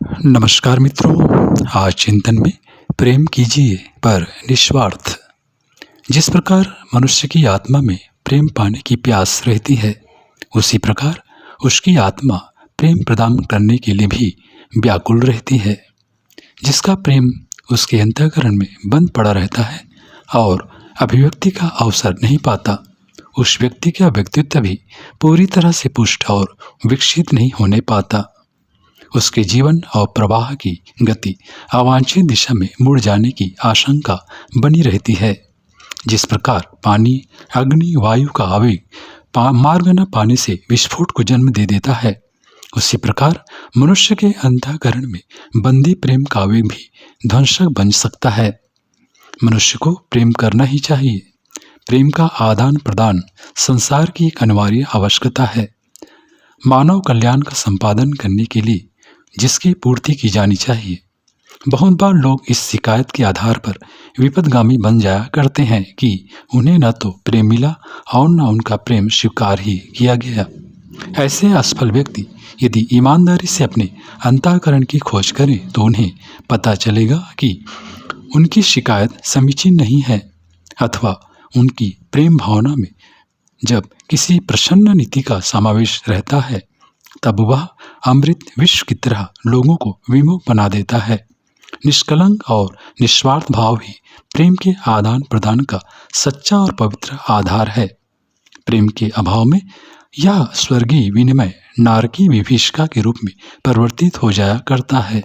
नमस्कार मित्रों, आज चिंतन में प्रेम कीजिए पर निस्वार्थ। जिस प्रकार मनुष्य की आत्मा में प्रेम पाने की प्यास रहती है, उसी प्रकार उसकी आत्मा प्रेम प्रदान करने के लिए भी व्याकुल रहती है। जिसका प्रेम उसके अंतःकरण में बंद पड़ा रहता है और अभिव्यक्ति का अवसर नहीं पाता, उस व्यक्ति का व्यक्तित्व भी पूरी तरह से पुष्ट और विकसित नहीं होने पाता। उसके जीवन और प्रवाह की गति अवांछित दिशा में मुड़ जाने की आशंका बनी रहती है। जिस प्रकार पानी, अग्नि, वायु का आवेग मार्ग न पाने से विस्फोट को जन्म दे देता है, उसी प्रकार मनुष्य के अंतःकरण में बंदी प्रेम का आवेग भी ध्वंसक बन सकता है। मनुष्य को प्रेम करना ही चाहिए। प्रेम का आदान प्रदान संसार की एक अनिवार्य आवश्यकता है। मानव कल्याण का संपादन करने के लिए जिसकी पूर्ति की जानी चाहिए। बहुत बार लोग इस शिकायत के आधार पर विपथगामी बन जाया करते हैं कि उन्हें न तो प्रेम मिला और न उनका प्रेम स्वीकार ही किया गया। ऐसे असफल व्यक्ति यदि ईमानदारी से अपने अंतःकरण की खोज करें तो उन्हें पता चलेगा कि उनकी शिकायत समीचीन नहीं है, अथवा उनकी प्रेम भावना में जब किसी प्रसन्न नीति का समावेश रहता है तब वह अमृत विश्व की तरह लोगों को विमुख बना देता है। निष्कलंक और निस्वार्थ भाव ही प्रेम के आदान प्रदान का सच्चा और पवित्र आधार है। प्रेम के अभाव में यह स्वर्गीय विनिमय नारकी विभीषिका के रूप में परिवर्तित हो जाया करता है।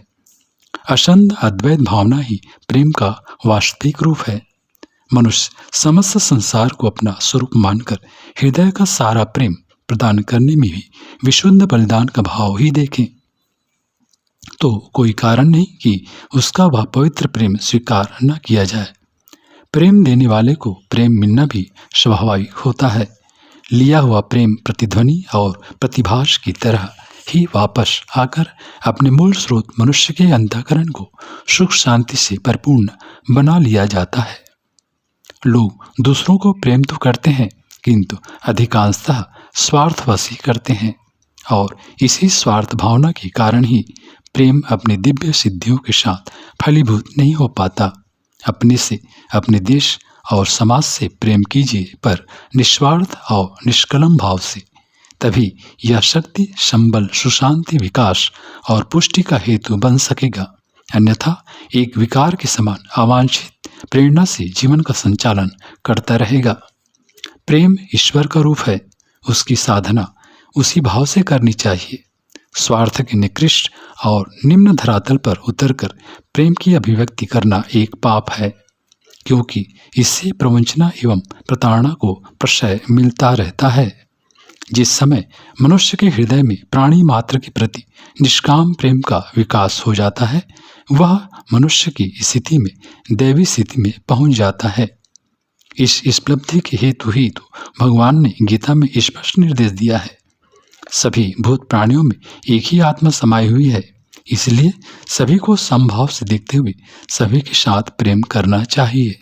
अशंद अद्वैत भावना ही प्रेम का वास्तविक रूप है। मनुष्य समस्त संसार को अपना स्वरूप मानकर हृदय का सारा प्रेम प्रदान करने में भी विशुद्ध बलिदान का भाव ही देखें तो कोई कारण नहीं कि उसका वह पवित्र प्रेम स्वीकार न किया जाए। प्रेम देने वाले को प्रेम मिलना भी स्वाभाविक होता है। लिया हुआ प्रेम प्रतिध्वनि और प्रतिभास की तरह ही वापस आकर अपने मूल स्रोत मनुष्य के अंतःकरण को सुख शांति से परिपूर्ण बना लिया जाता है। लोग दूसरों को प्रेम तो करते हैं, किंतु अधिकांशतः स्वार्थवश ही करते हैं, और इसी स्वार्थ भावना के कारण ही प्रेम अपने दिव्य सिद्धियों के साथ फलीभूत नहीं हो पाता। अपने से, अपने देश और समाज से प्रेम कीजिए पर निस्वार्थ और निष्कलम भाव से। तभी यह शक्ति, संबल, सुशांति, विकास और पुष्टि का हेतु बन सकेगा। अन्यथा एक विकार के समान अवांछित प्रेरणा से जीवन का संचालन करता रहेगा। प्रेम ईश्वर का रूप है। उसकी साधना उसी भाव से करनी चाहिए। स्वार्थ के निकृष्ट और निम्न धरातल पर उतरकर प्रेम की अभिव्यक्ति करना एक पाप है, क्योंकि इससे प्रवंचना एवं प्रताड़ना को प्रशय मिलता रहता है। जिस समय मनुष्य के हृदय में प्राणी मात्र के प्रति निष्काम प्रेम का विकास हो जाता है, वह मनुष्य की स्थिति में दैवी स्थिति में पहुंच जाता है। इस उपलब्धि के हेतु ही तो भगवान ने गीता में स्पष्ट निर्देश दिया है। सभी भूत प्राणियों में एक ही आत्मा समाई हुई है, इसलिए सभी को समभाव से देखते हुए सभी के साथ प्रेम करना चाहिए।